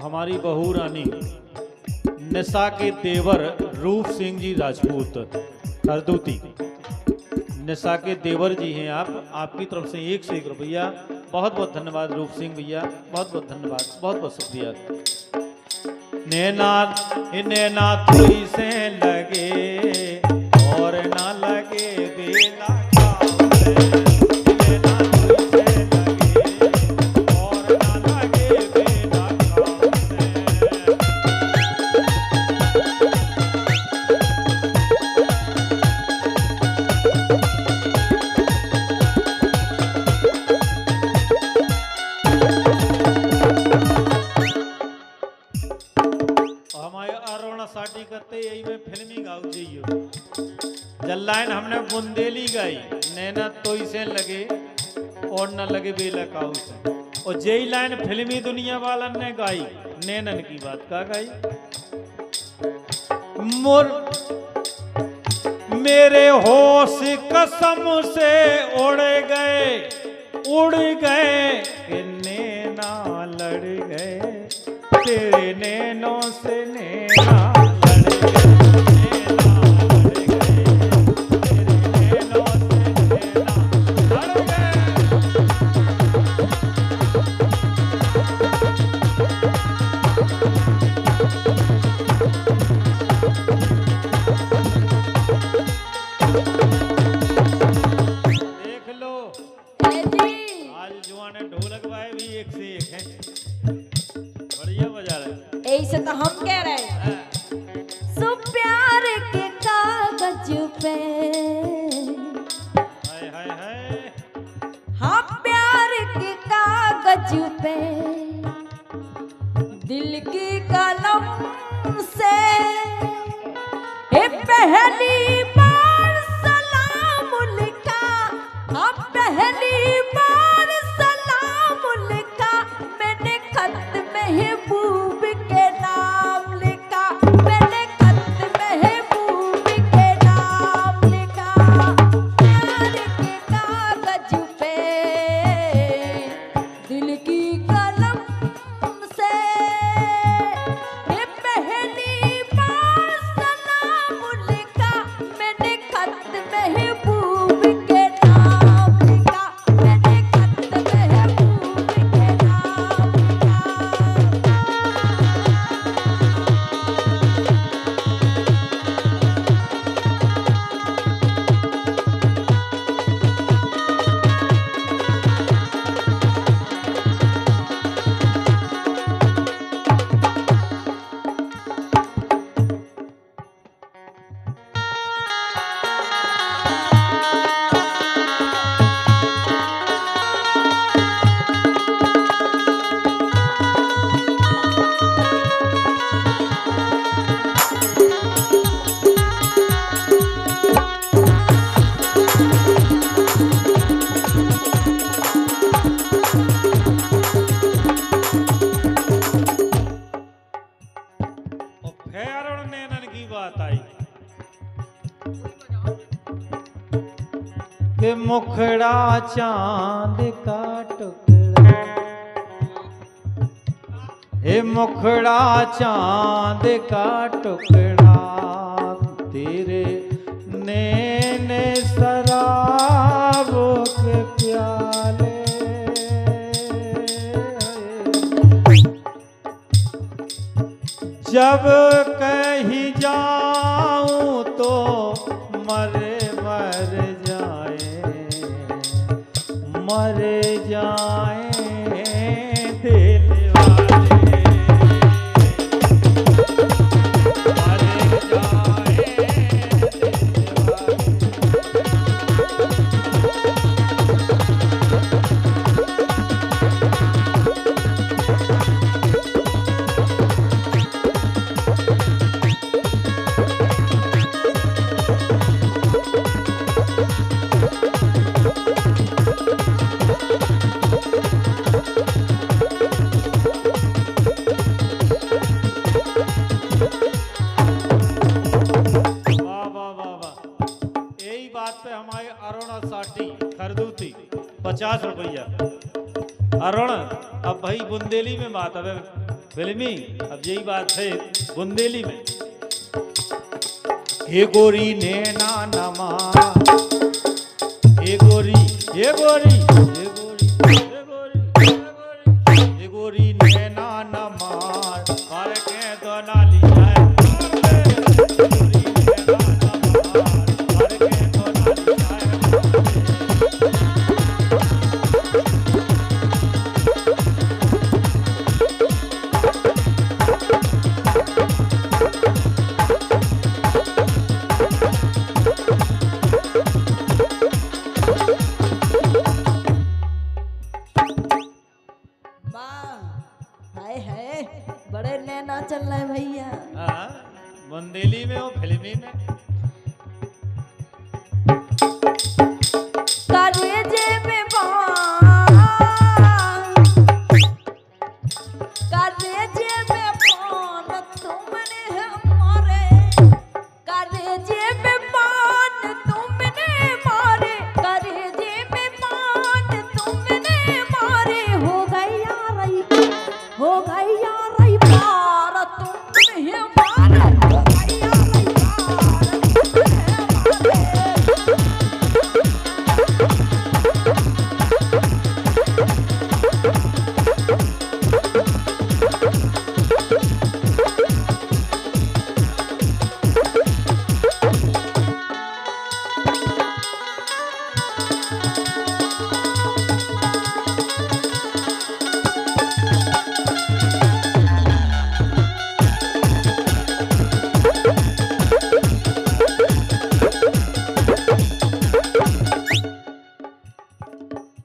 हमारी बहू रानी निशा के देवर रूप सिंह जी राजपूत हरदूती। निशा के देवर जी हैं आप, आपकी तरफ से 1 से 1 रुपया। बहुत बहुत धन्यवाद रूप सिंह भैया, बहुत बहुत धन्यवाद, बहुत बहुत शुक्रिया। नैना नैना तुई से लगे और ना लगे बेला यही में फिल्मी गाऊ चाहिए। जल लाइन हमने बुंदेली गाई, नैना तोई से लगे और न लगे बेला काऊ से। और जई लाइन फिल्मी दुनिया वालन ने गाई, नैनन की बात का गाई। मेरे होश कसम से उड़ गए कि नैना लड़ गए, तेरे नैनों से नैना ढोलक भाई भी 1 से 1 है, बढ़िया बजा रहे। ऐसे तो हम कह रहे हैं सो प्यार के कागज पे, हाय हाय हाय, हाँ प्यार के कागज पे दिल की कलम से पहली बार सलाम लिखा, हाँ पहली बार सलाम लिखा मैंने खत महबूब के नाम लिखा, मैंने खत महबूब के नाम लिखा। प्यार के कागज पे दिल की कलम से पहली बार सलाम लिखा मैंने खत महबूब के नाम लिखा, मैंने खत महबूब के नाम लिखा। के मुखड़ा चांद का टुकड़ा, हे मुखड़ा चांद का टुकड़ा, तेरे नैने शराबों के प्याले, जब कहीं जाऊं तो मर जाए दिल वाले, मर जाए दिल वाले। 50 रुपया। अरुण अब भाई बुंदेली में बात, अब फिल्मी अब यही बात है बुंदेली में। हे गोरी नैना नमा, हे गोरी, हे गोरी, हे गोरी, हे गोरी, हे गोरी नैना नमा, मार के दो नाली जाए। गोरी नैना नमा, मार के दो नाली जाए। बड़े नैना चल रहे भैया। हाँ, बुंदेली में हो फिल्मी में। कलेजे में कलेजे में पान तुमने हमारे, कलेजे में पान तुमने मारे, कलेजे में पान तुमने मारे। हो गई यार, हो गई यार पार तुमने हमारे, हो गई यार पार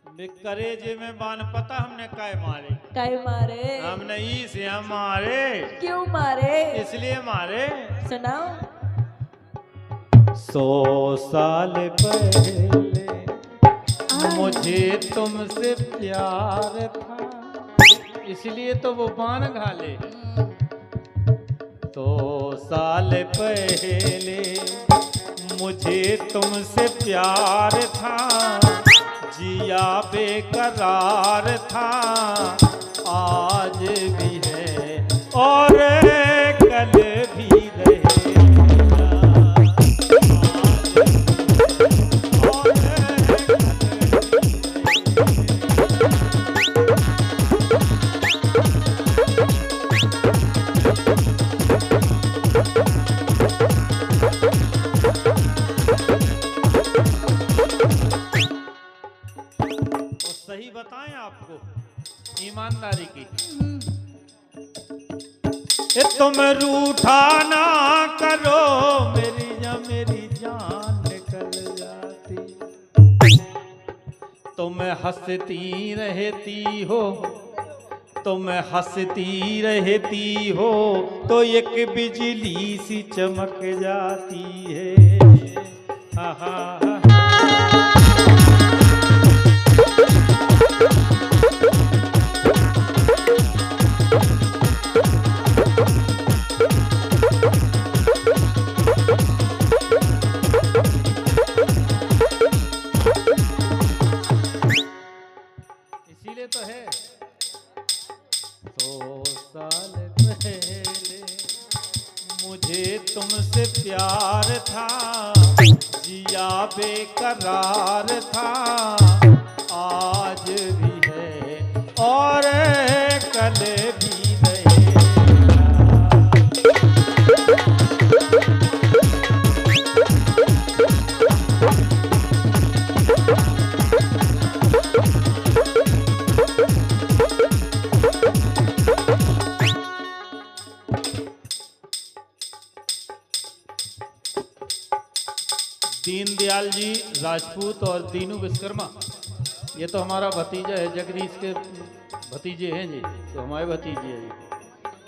तुमने करेजे में बान पता हमने काय मारे, काय मारे, हमने इसे हम मारे। क्यों मारे? इसलिए मारे, सुनाओ। 100 साल पहले मुझे तुमसे प्यार था, इसलिए तो वो बाण घाले। 100 साल पहले मुझे तुमसे प्यार था, जिया बेकरार था, आज भी है और कल भी रहेगा। सही बताएं आपको ईमानदारी की, तुम रूठा ना करो मेरी जान निकल जाती। तुम हंसती रहती हो, तुम हंसती रहती हो तो एक बिजली सी चमक जाती है। हा हा हा। इसीलिए तो है 100 साल पहले मुझे तुमसे प्यार था, जिया बेकरार था, आज भी है और कल भी रहेगा। दीनदयाल जी राजपूत और दीनू विश्वकर्मा, ये तो हमारा भतीजा है, जगदीश के भतीजे हैं जी, तो हमारे भतीजे हैं जी।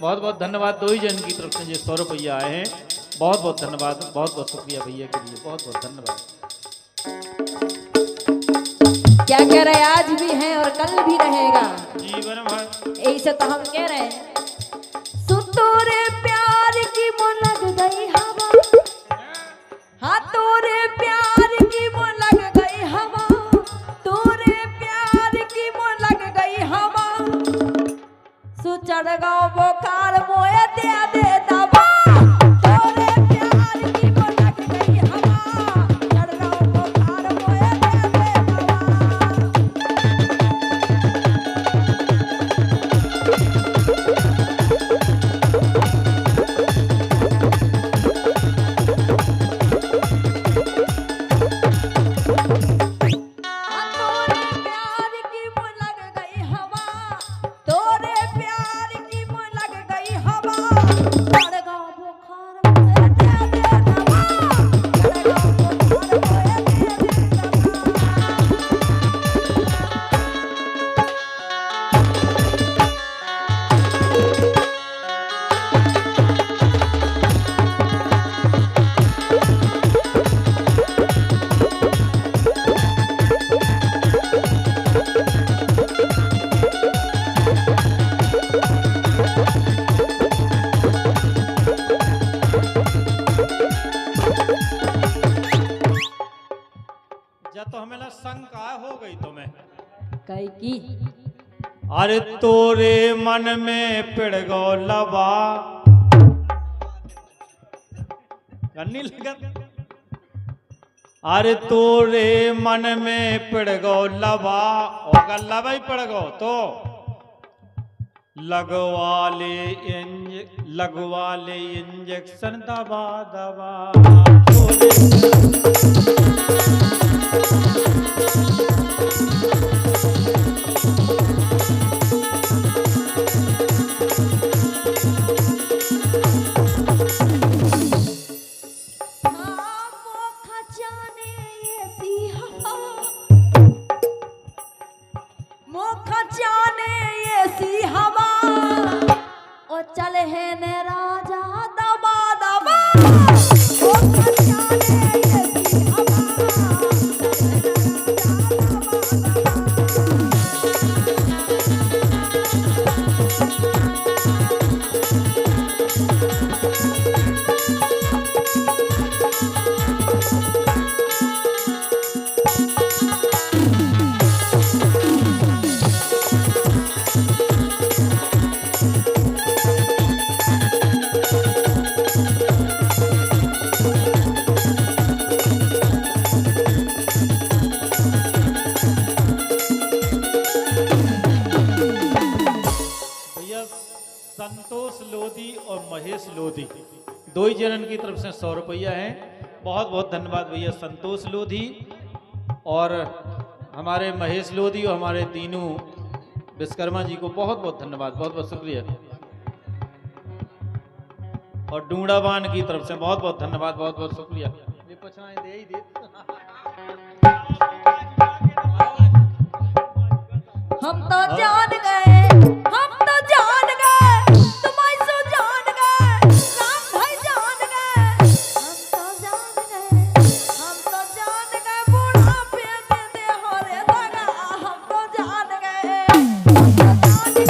बहुत बहुत धन्यवाद दो ही जन की तरफ से जो 100 रुपया आए हैं, बहुत बहुत धन्यवाद, बहुत बहुत शुक्रिया भैया के लिए, बहुत बहुत धन्यवाद। क्या कह रहे, आज भी है और कल भी रहेगा जीवन भर। ऐसे तो हम कह रहे हैं, सुतोरे प्यार की वो लग गई हवा, हाँ तोरे प्यार की वो लग गई हवा, तोरे प्यार हो गई तुम्हें? कई की अरे तोरे मन में पिड़ गो लबा करनी लगत। अरे तोरे मन में पिड़ गो लबा, और लबा ही पड़ गो तो लगवा ले इंजेक्शन दबा दबा। चले है ने राजा दबा दबा ओ खजाने ये सी हवा संतोष लोधी और महेश लोधी दो ही जनन की तरफ से 100 रुपया है। बहुत बहुत धन्यवाद भैया संतोष लोधी और हमारे महेश लोधी और हमारे दीनू विश्वकर्मा जी को बहुत बहुत धन्यवाद, बहुत बहुत शुक्रिया। और डूंडाबान की तरफ से बहुत बहुत धन्यवाद, बहुत बहुत शुक्रिया। हम तो जान गए, हम तो जान गए, तुम ऐसो जान गए, राम भाई जान गए। हम तो जान गए बुढ़ापे में दे हो रे दगा। हम तो जान गए, हम तो जान गए बुढ़ापे में दे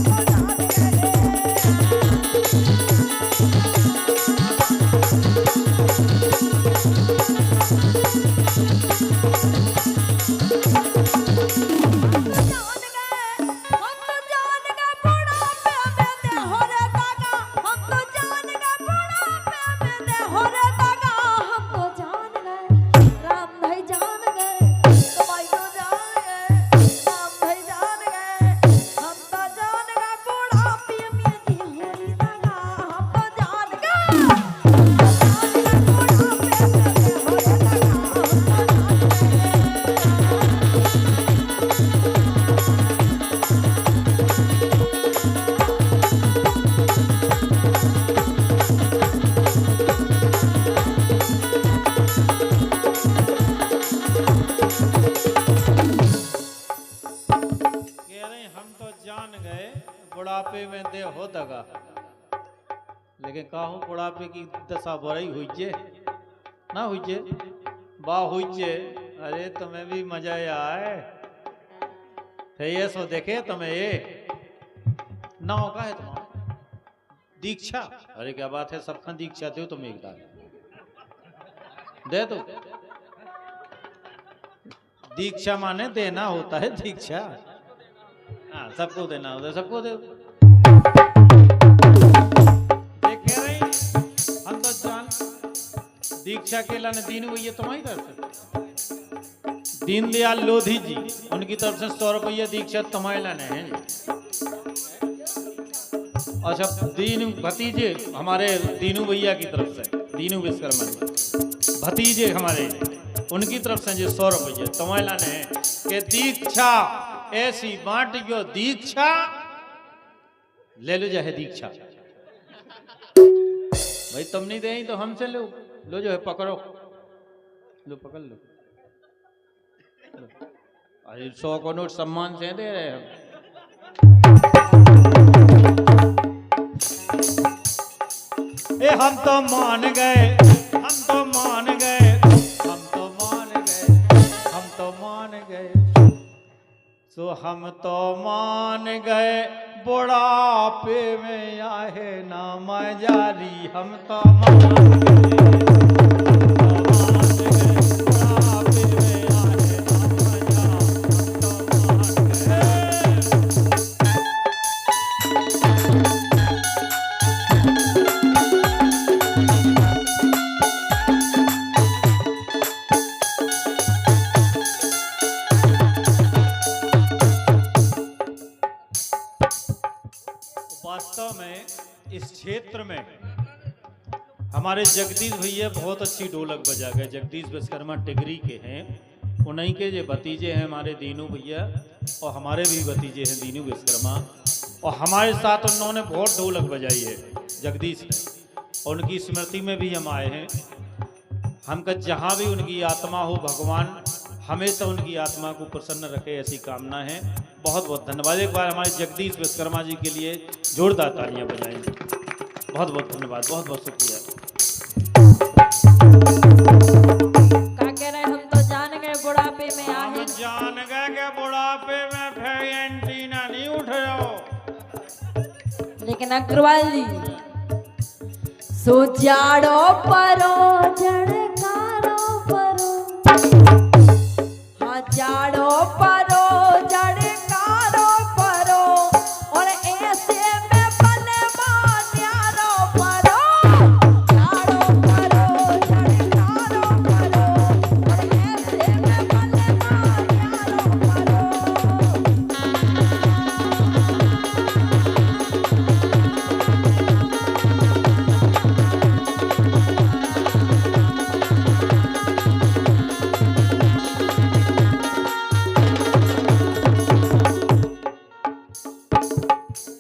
हो रे दगा। हम तो बुढ़ापे में दे हो दगा, लेकिन कहूँ बुढ़ापे की दशा बुराई हुई जे ना हुई जे बा हुई जे। अरे तुम्हें भी मजा आए थे ये सो देखे तुम्हें ये ना होगा है तुम्हारा दीक्षा। अरे क्या बात है, सबका दीक्षा दो तुम एक दे दो। दीक्षा माने देना होता है, दीक्षा हाँ सबको देना होता है, सबको दे। देखे रही हम तो जान दीक्षा के लाने दीन हुई है तुम्हारी तरफ से। दीनदयाल लोधी जी उनकी तरफ से 100 रुपया दीक्षा तुम्हारे लाने हैं। अच्छा दीन भतीजे हमारे दीनू भैया की तरफ से, दीनू विश्वकर्मा भतीजे हमारे उनकी तरफ से जो 100 रुपये तुम्हारे लाने हैं कि दीक्षा ऐसी बांट जो दीक्षा ले लो जाए दीक्षा। भाई तुम नहीं दे तो हमसे लो, लो जो है पकड़ो, लो पकड़ लो। अरे 100 को नोट सम्मान से दे रहे हम। ए हम तो मान गए, हम तो मान गए, हम तो मान गए, हम तो मान गए, सो हम तो मान गए बुढ़ापे में आए ना मजारी। हम तो मान गए, इस क्षेत्र में हमारे जगदीश भैया बहुत अच्छी ढोलक बजा गए। जगदीश विश्वकर्मा टिगरी के हैं, उन्हीं के जो भतीजे हैं हमारे दीनू भैया, और हमारे भी भतीजे हैं दीनू विश्वकर्मा, और हमारे साथ उन्होंने बहुत ढोलक बजाई है जगदीश ने, और उनकी स्मृति में भी हम आए हैं। हम कह जहाँ भी उनकी आत्मा हो, भगवान हमेशा उनकी आत्मा को प्रसन्न रखे, ऐसी कामना है। बहुत बहुत धन्यवाद। एक बार हमारे जगदीश विश्वकर्मा जी के लिए जोरदार तालियां बजाएंगे। बहुत बहुत धन्यवाद, बहुत बहुत शुक्रिया। का कह रहे हम तो जान गए बुढ़ापे में हम आए, जान गए कि बुढ़ापे में फिर एंटीना नहीं उठ जाओ। लेकिन अग्रवाल जी सो जाड़ो परो जड़कारो परो, हाँ जाड़ो परो जड़कारो परो, और ऐसे में बने मान्यारो परो, जाड़ो परो जड़कारो परो, और ऐसे में बने मान्यारो परो।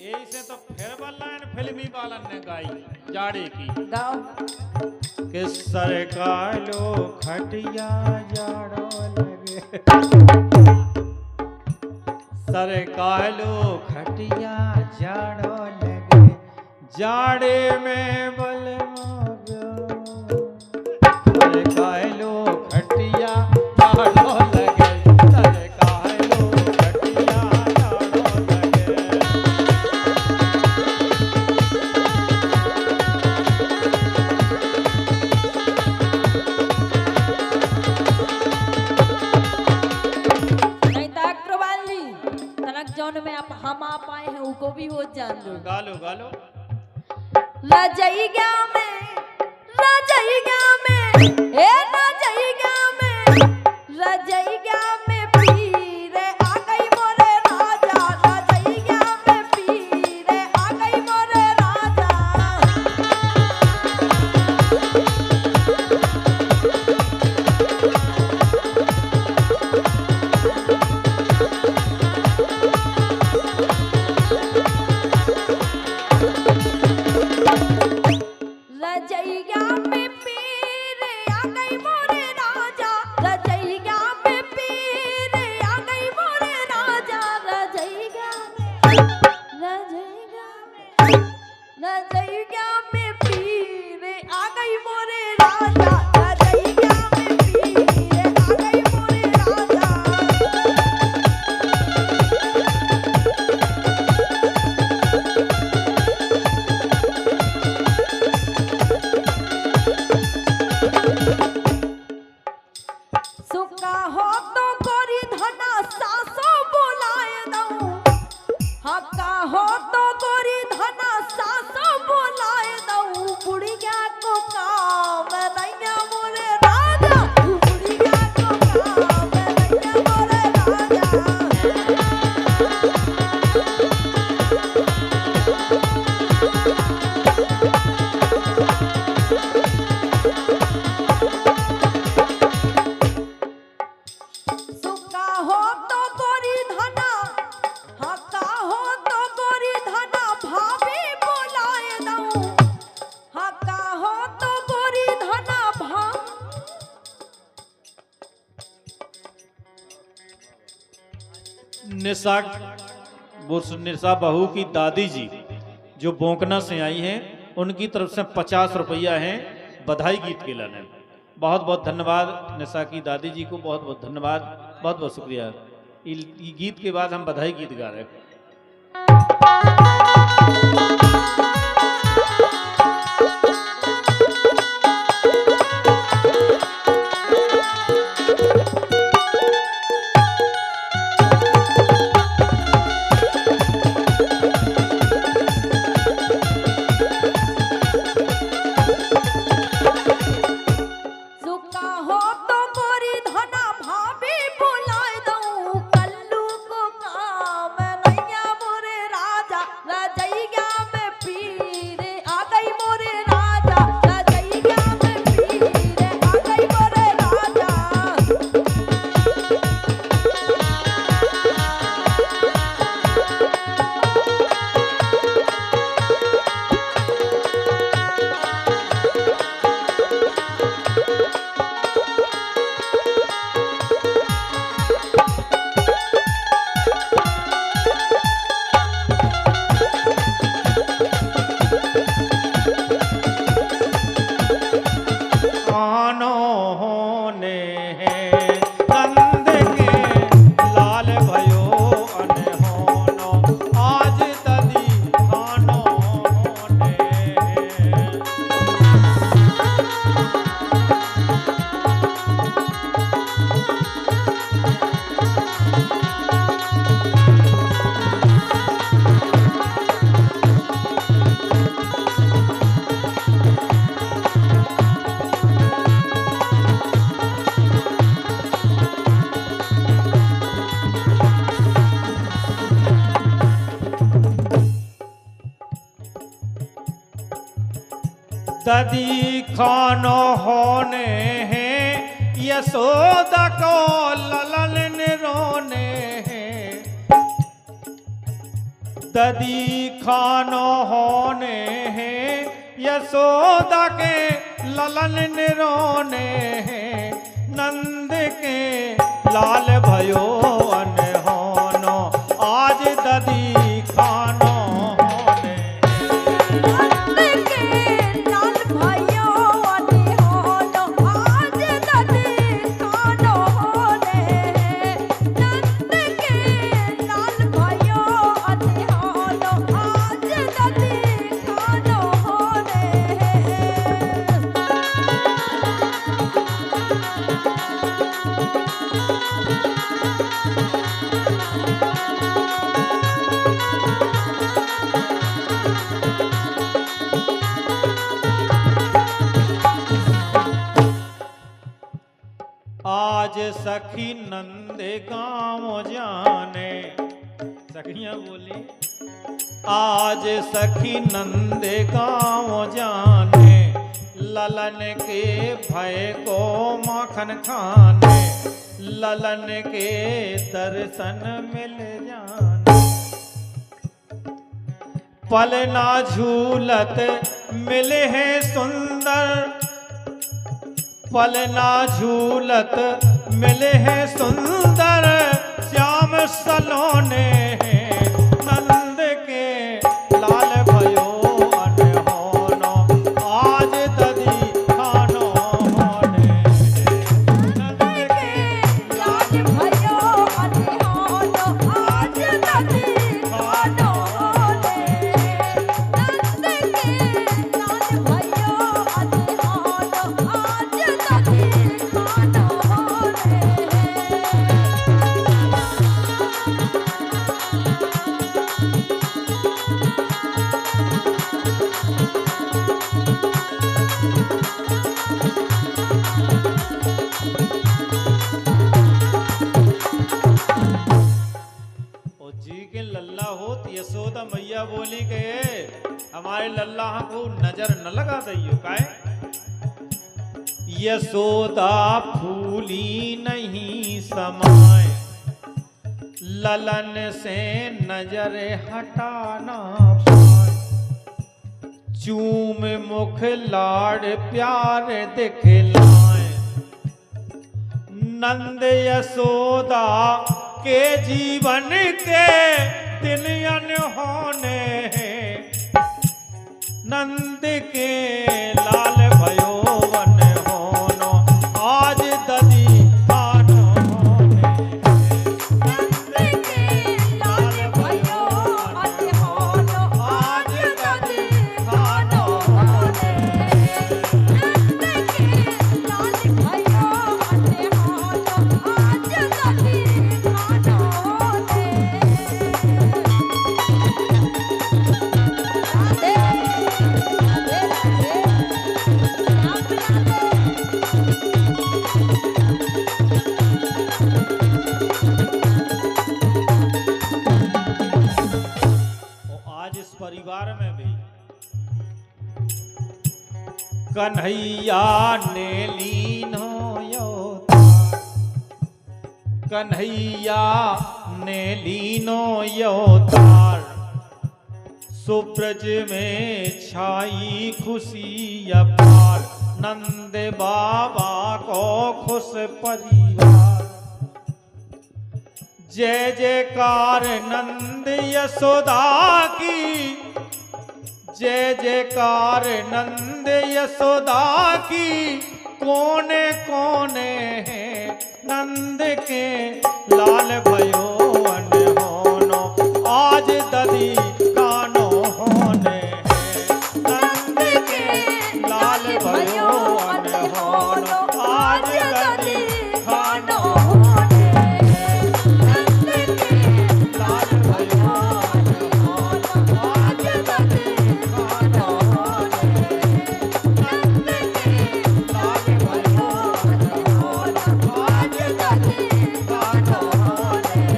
यही से तो फिर बल्लाइन फिल्मी बालन ने गाई जाड़े की गाओ कि सरकालो खटिया जाड़ो लगे, सरकालो खटिया जाड़ो लगे, जाड़े में बल सरकालो खटिया जाड़ो लगे, सरकालो खटिया जाड़ो लगे। नहीं तो अग्रवाल जी तनक जौन में आप हम आप आए हैं उको भी वो जान लो। गालो गालो रजइया में ए रजइया में पीर आ गई मोरे राजा, रजइया में पीर आ गई मोरे राजा। रजइया में पीर आ गई मोरे राजा, रजइया में पीर आ गई मोरे राजा, रजइया में पीर आ गई मोरे राजा, रजइया में पीर आ गई मोरे राजा। सुका हो तो गोरी धना सासो बुलाए दऊं, हक्का हो तो गोरी धना सासो बुलाए दऊं, बुढ़िया को काम नैया मोरे राजा, बुढ़िया को काम नैया मोरे राजा। सुका हो तो गोरी धना, हक्का हो तो गोरी धना भाभी बुलाए दऊं, हक्का हो तो गोरी धना भा। निशा वो निशा बहू की दादी जी जो बोंकना से आई हैं, उनकी तरफ से 50 रुपया हैं बधाई गीत के लाने। बहुत बहुत धन्यवाद निशा की दादी जी को, बहुत बहुत धन्यवाद, बहुत बहुत शुक्रिया। ये गीत के बाद हम बधाई गीत गा रहे हैं। सुका हो तो गोरी धना भाभी बुलाए दऊं, कल्लू को काम नैया मोरे राजा, रजइया में ददी खानो होने हैं यशोदा को ललन रोने हैं। ददी खानो होने हैं यशोदा के ललन रोने हैं। नंद के लाल भयो अनहोनो आज ददी खानो होने। नंद के लाल भयो अनहोनो आज ददी खानो होने। नंद के लाल भयो अनहोनो आज ददी खानो होने। आज सखी नंदे गाँव जाने। सखियां बोली आज सखी नंदे गाँव जाने। ललन के भय को माखन खाने। ललन के दर्शन मिल जाने। पलना झूलत मिले हैं सुंदर। पलना झूलत मिले हैं सुंदर श्याम सलोने हैं। नंद के लाल भयो अनहोनो आज ददी खानो होने। नंद के लाल भयो अनहोनो आज ददी खानो होने। नंद के लाल भयो अनहोनो आज ददी खानो होने। ओ जी के लल्ला हो तो यशोदा मैया बोली के हमारे लल्ला को नजर न लगा दियो काहे। यशोदा फूली नहीं समाए। ललन से नजर हटाना पाए। चूम मुख लाड़ प्यार दिखलाए। नंद यशोदा के जीवन के दिन अनहोने हैं। नंद के लाल भयो अनहोनो आज ददी खानो होने। नंद के लाल भयो अनहोनो आज ददी खानो होने। नंद के लाल भयो अनहोनो आज ददी खानो होने। राधे राधे राधे राम राधे। और आज इस परिवार में भी कन्हैया ने लीन हो योतार। कन्हैया ने लीनो योतार। सुब्रज में छाई खुशी अपार। नंद बाबा को खुश परिवार। जय जयकार नंद यशोदा की। जय जयकार नंद यशोदा की। कोने कोने हैं नंद के लाल भयो अनहोनो आज ददी खानो होने हैं। नंद के लाल भयो अनहोनो आज ददी खानो होने। नंद के लाल भयो अनहोनो आज ददी खानो होने। नंद के लाल भयो अनहोनो आज ददी खानो होने।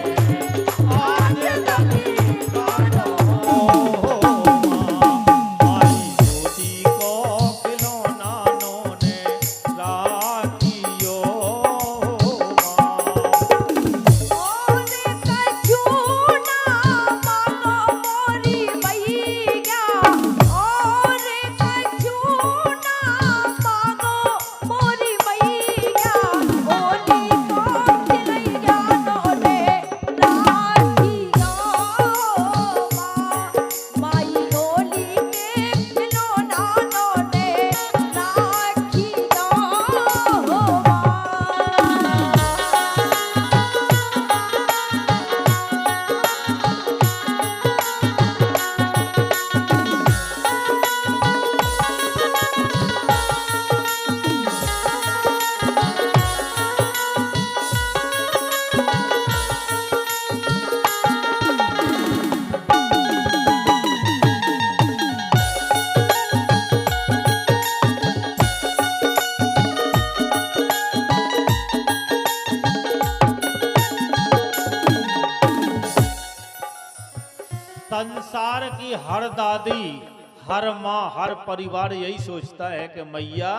हर माँ हर परिवार यही सोचता है कि मैया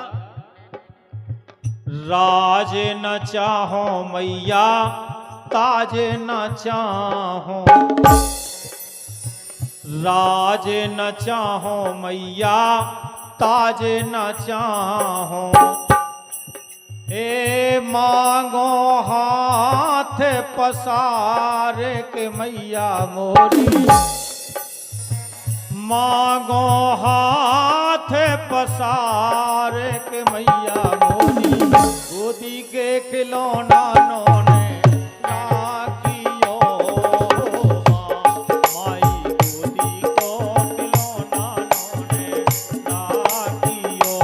राज न चाहो मैया ताज न चाहो, राज न चाहो मैया ताज न चाहो, ए मांगो हाथ पसार के मैया मोरी, मांगो हाथ पसार के मैया मोरी, गोदी के खिलौना नोने राखियो माई, गोदी को खिलौना नोने राखियो।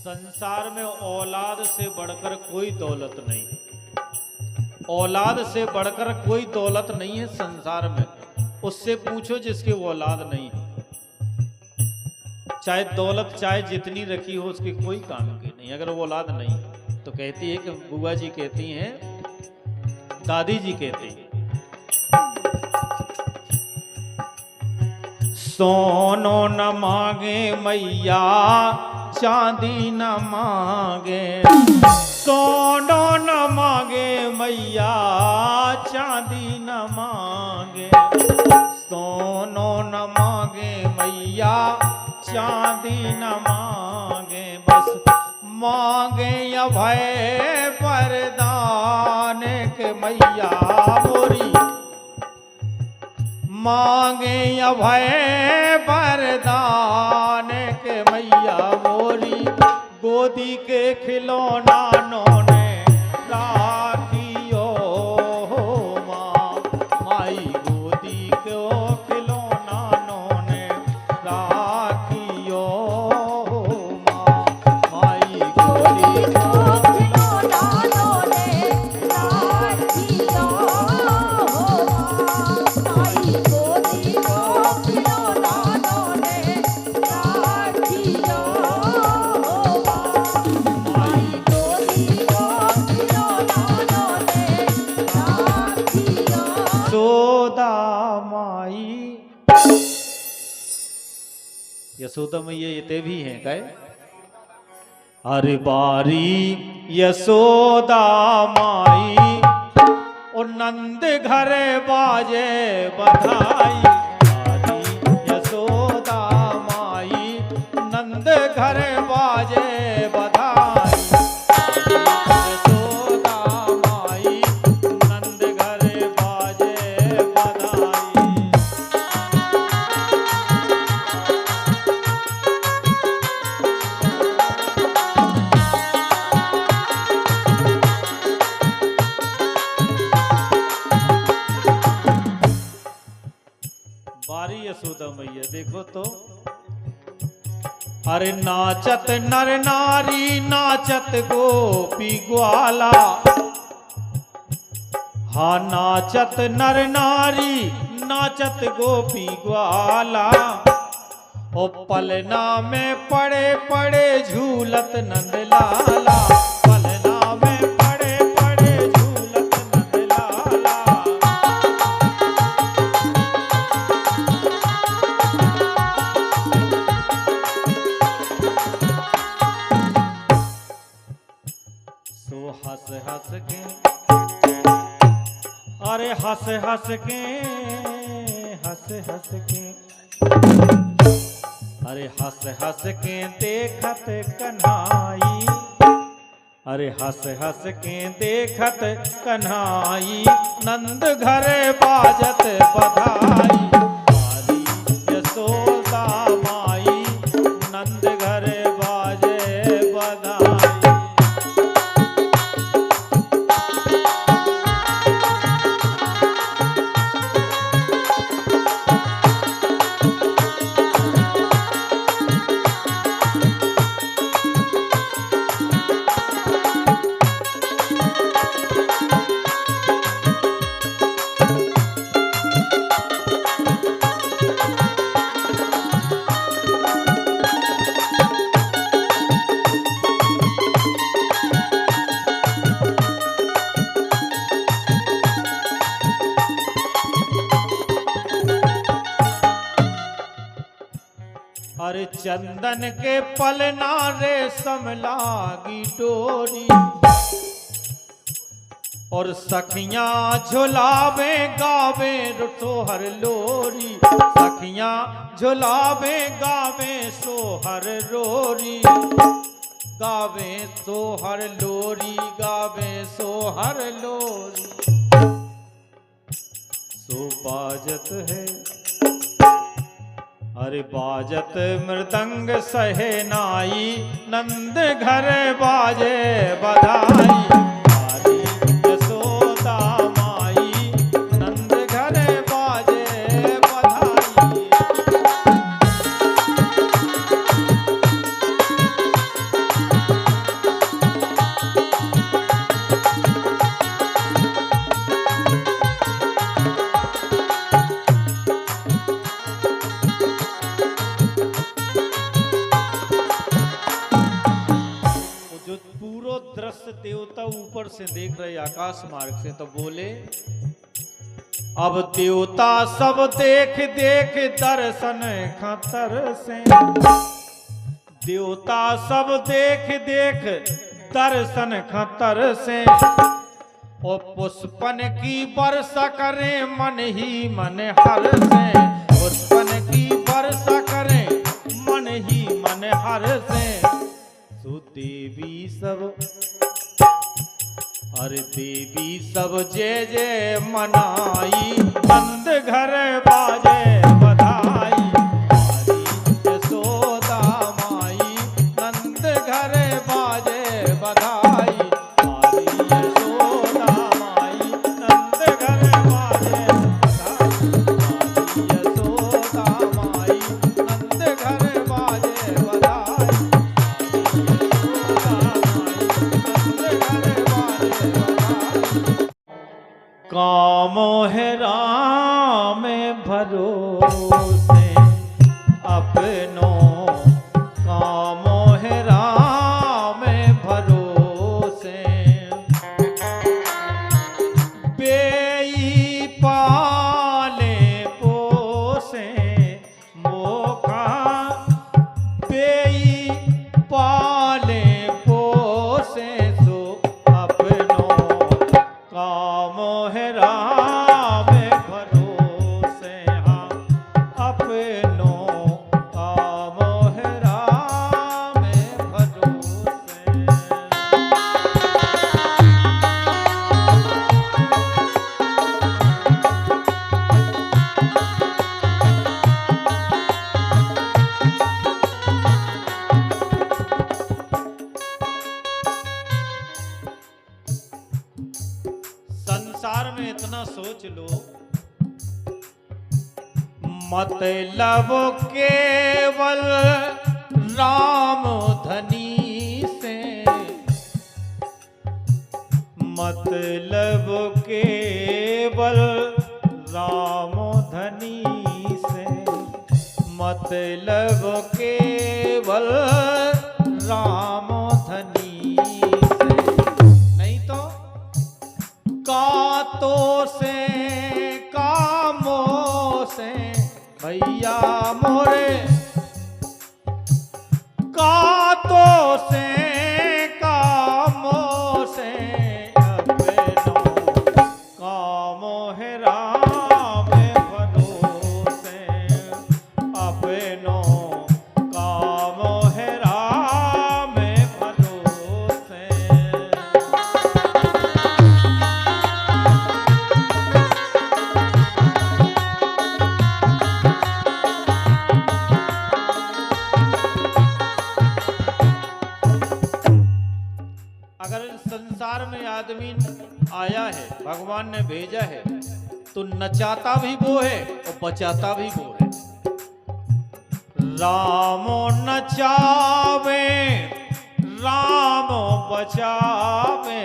संसार में औलाद से बढ़कर कोई दौलत नहीं, औलाद से बढ़कर कोई दौलत नहीं है संसार में। उससे पूछो जिसके औलाद नहीं है, चाहे दौलत चाहे जितनी रखी हो उसके कोई काम की नहीं, अगर वो औलाद नहीं है। तो कहती है कि बुआ जी कहती हैं, दादी जी कहती हैं, सोनो न मांगे मैया चांदी न मांगे, सोनो न मांगे मैया चांदी न मांगे, सोनो न मांगे मैया चांदी न मांगे, बस मांगे अभय वरदान के मैया मोरी, मांगे अभय वरदान के मैया मोरी, गोदी के खिलौना नोने राखियो माँ, माई गोदी को खिलौना नोने राखियो माँ, माई गोदी को खिलौना नोने राखियो माई, गोदी को खिलौना नोने राखियो माई, गोदी को खिलौना नोने राखियो। यशोदा माई, यशोदा मैया ये भी हैं काय, अरे बारी यशोदा माई और नंद घर बाजे बधाई, बारी यशोदा माई नंद घर बाजे बधाई, यशोदा माई नंद घर बाजे बधाई। बारी यशोदा मैया देखो तो, अरे नाचत नर नारी नाचत गोपी ग्वाला, हाँ नाचत नर नारी नाचत गोपी ग्वाला, ओ पलना में पड़े पड़े झूलत नंदलाला, पलना में पड़े पड़े झूलत नंदलाला। सो हंस हंस के, अरे हंस हंस के, हंस हंस के, अरे हंस हंस के देखत कन्हाई, अरे हंस हंस के देखत कन्हाई, नंद घर बाजत बधाई। हमारी यशोदा माई, नंद घर बाजे बधाई। अरे चंदन के पलना रेशम लागी डोरी, और सखियां झुलावे गावे सोहर लोरी। सखियां झुलावे गावे सोहर रोरी, गावे सोहर लोरी, गावे सोहर लोरी। सो बाजत है, अरे बाजत मृदंग सहनाई, नंद घर बाजे बधाई। हमारी यशोदा माई, नंद घर बाजे बधाई। दृश्य देवता ऊपर से देख रहे आकाश मार्ग से, तो बोले अब देवता सब देख देख दर्शन खतर से। देवता सब देख देख दर्शन खतर से, और पुष्पन की वर्षा करे मन ही मन हर से। पुष्पन की वर्षा करे मन ही मन हर से। देवी सब, अरे देवी सब जय जय मनाई, नंद घर बाजे बधाई। हमारी यशोदा माई, नंद घर बाजे बधाई। हमारी यशोदा माई, नंद घर बाजे बधाई। हमारी यशोदा माई, नंद घर बाजे बधाई। कामो है राम भरोसे अपनो, कामो है राम भरोसे। बेई पाले पोसे मोखा, बेई पाले पोसे सो अपनो। कामो है राम भरोसे, हाँ अपनो। कामो है राम भरोसे। संसार में इतना सोच लो, मतलब केवल राम धनी से। मतलब केवल राम धनी से। मतलब केवल राम धनी से। नहीं तो कातो से कामो से भैया मोरे। कातो से कामो से अपनो। कामो है राम भरोसे अपनो। संसार में आदमी आया है, भगवान ने भेजा है, तो नचाता भी वो है और बचाता भी वो है। रामो नचावे रामो बचावे,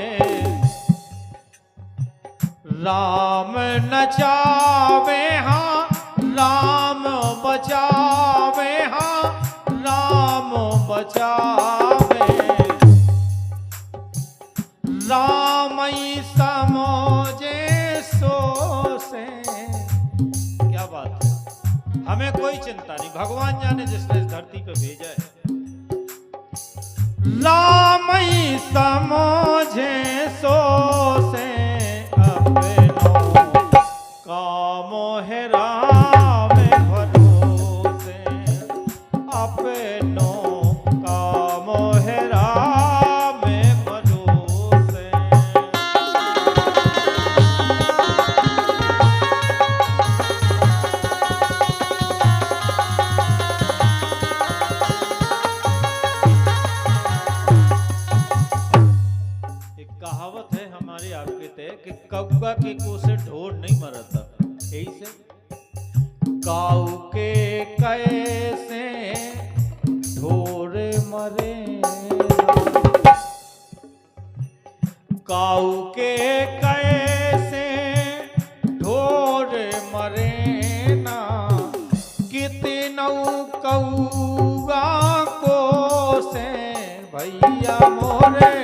राम नचावे हाँ राम बचावे हाँ राम बचावे, रामई समझे सो से। क्या बात है, हमें कोई चिंता नहीं, भगवान जाने जिसने इस धरती पे भेजा है। रामई समझे सो से अपनो कामो है राम भरोसे, अपनो कामो है राम भरोसे। एक कहावत है हमारे आपके तय कि कौवा के को से ढोर नहीं मरता, यही से काऊ के कैसे ढोर मरे, काऊ के कैसे ढोर मरे ना, कितनऊ कौआ को से भैया मोरे,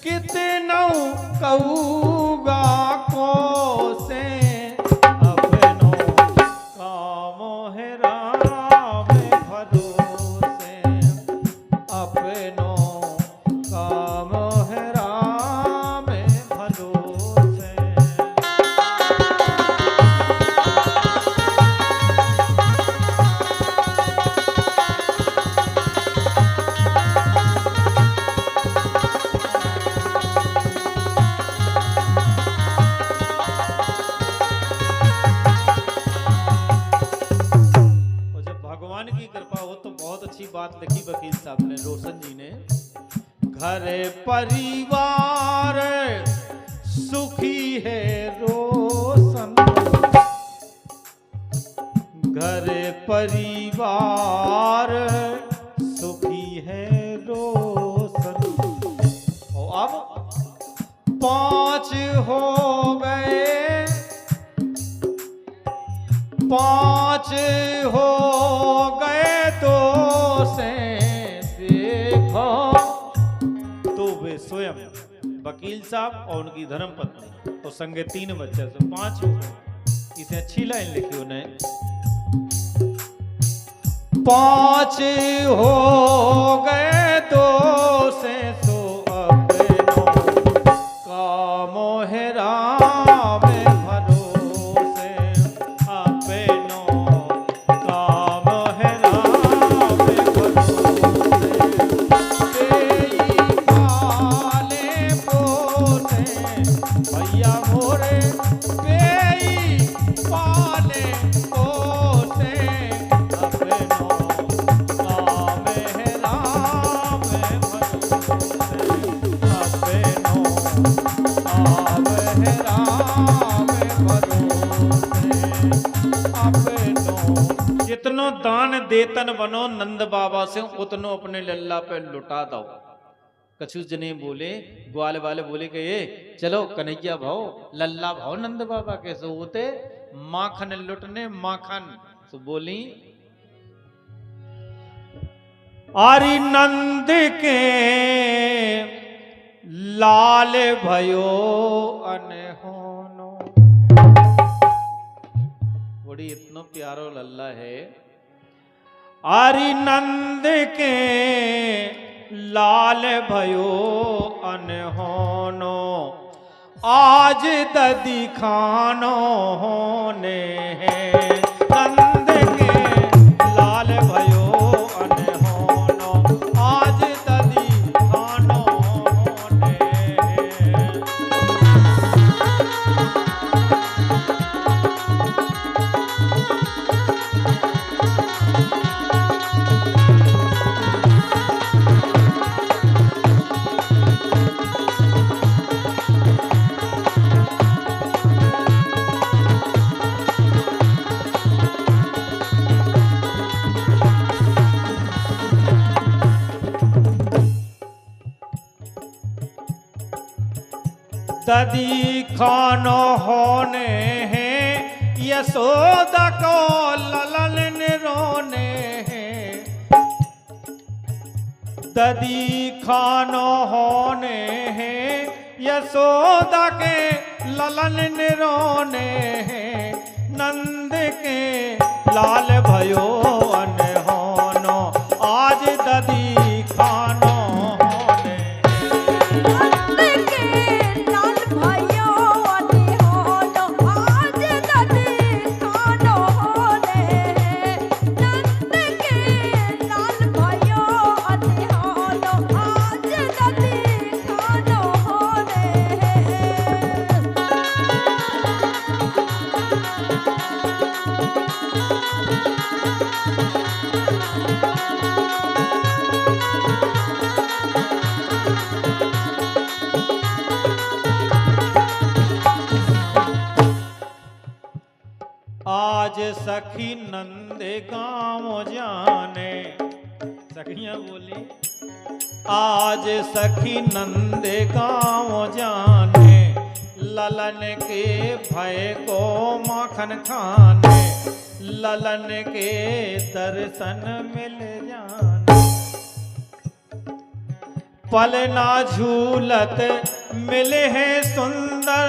कितनऊ कौआ को से अपनो कामो है राम भरोसे, अपनो कामो है राम भरोसे। बात लिखी वकील साहब ने, रोशन जी ने, घर परिवार सुखी है रोशन, घर परिवार सुखी है रोशन। और अब 5 हो गए, 5 हो गए तो से देखो, तो वे स्वयं वकील साहब और उनकी धर्मपत्नी तो संगे 3 बच्चे, तो 5 हो गए। इसे अच्छी लाइन लिखी उन्हें, 5 हो गए तो से सो अपनो कामो है राम भरोसे, अपनो काम है राम भरोसे, तेई पाले पोसे भैया मोरे, तेई पाले पोसे, अपनो काम है राम भरोसे, अपनो काम है राम भरोसे, अपनो। जितनो दान देतन बनो नंद बाबा से उतनो अपने लल्ला पे लुटा दो। कछु जने बोले, ग्वाल वाले बोले कि ये चलो कन्हैया भाव लल्ला भाव नंद बाबा कैसे होते, माखन लुटने माखन। तो बोली आरी नंद के लाल भयो अनहोनो, बड़ी इतना प्यारो लल्ला है। आरी नंद के लाल भयो अनहोनो, आज ददी खानो होने हैं। नंद के लाल भयो अनहोनो, आज ददी खानो होने हैं। ददी खानो होने हैं यशोदा को ललन रोने हैं। ददी खानो होने हैं यशोदा के ललन रोने हैं। नंद के लाल भयो अनहोनो आज ददी खानो होने। नंद के लाल भयो अनहोनो आज ददी खानो होने। नंद के लाल भयो अनहोनो आज ददी खानो होने। आज सखी नंद गाँव जाने। सखियां बोली आज सखी नंद गाँव जाने। ललन के भय को माखन खाने। ललन के दर्शन मिल जाने। पलना झूलत मिले हैं सुंदर।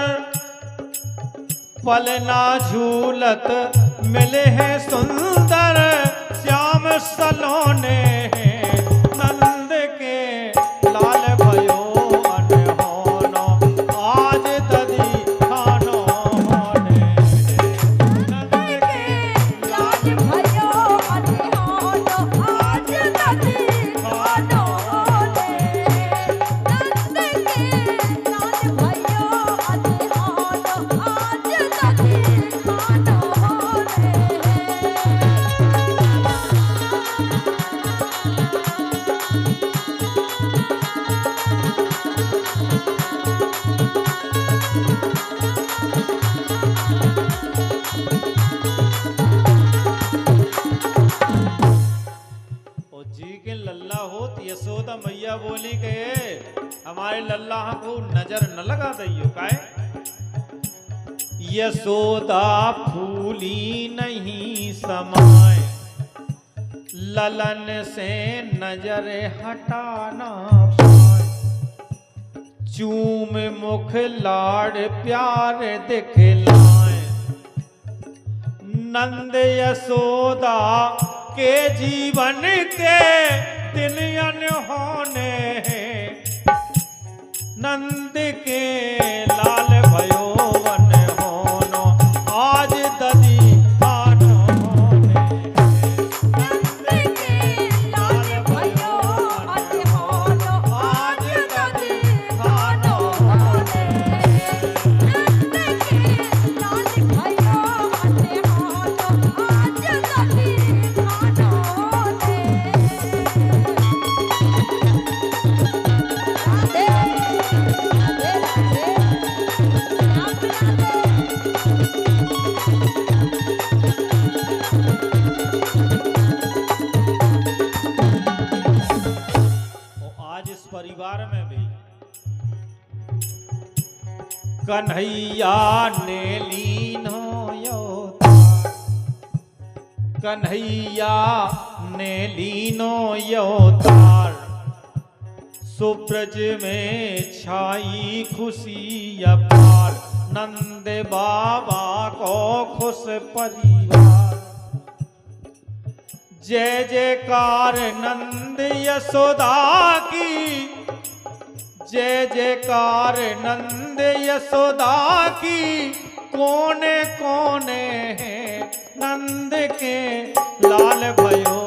पलना झूलत मिले हैं सुंदर श्याम सलोने हैं। नंद के लाल भयो अनहोनो आज ददी खानो होने। नंद के लाल भयो अनहोनो आज ददी खानो होने। नंद के लाल भयो अनहोनो आज ददी खानो होने। ओ जी के लल्ला होत यशोदा मैया बोली के हमारे लल्ला को नजर न लगा दियो काहे। यशोदा फूली नहीं समाए। ललन से नजर हटाना पाए। चूम मुख लाड़ प्यार दिखलाए। नंद यशोदा के जीवन के दिन अनहोने हैं। नंद के लाल भयो अनहोनो आज ददी खानो होने। नंद के लाल भयो अनहोनो आज ददी खानो होने। नंद के लाल भयो अनहोनो आज ददी खानो होने। राधे राधे राधे राम राधे। और आज इस परिवार में भी कन्हैया ने लीनो योतार। कन्हैया ने लीनो योतार। सुब्रज में छाई खुशी अपार। नंद बाबा को खुश परिवार। जय जयकार नंद यशोदा की। जय जयकार नंद यशोदा की। कोने कोने हैं नंद के लाल भयो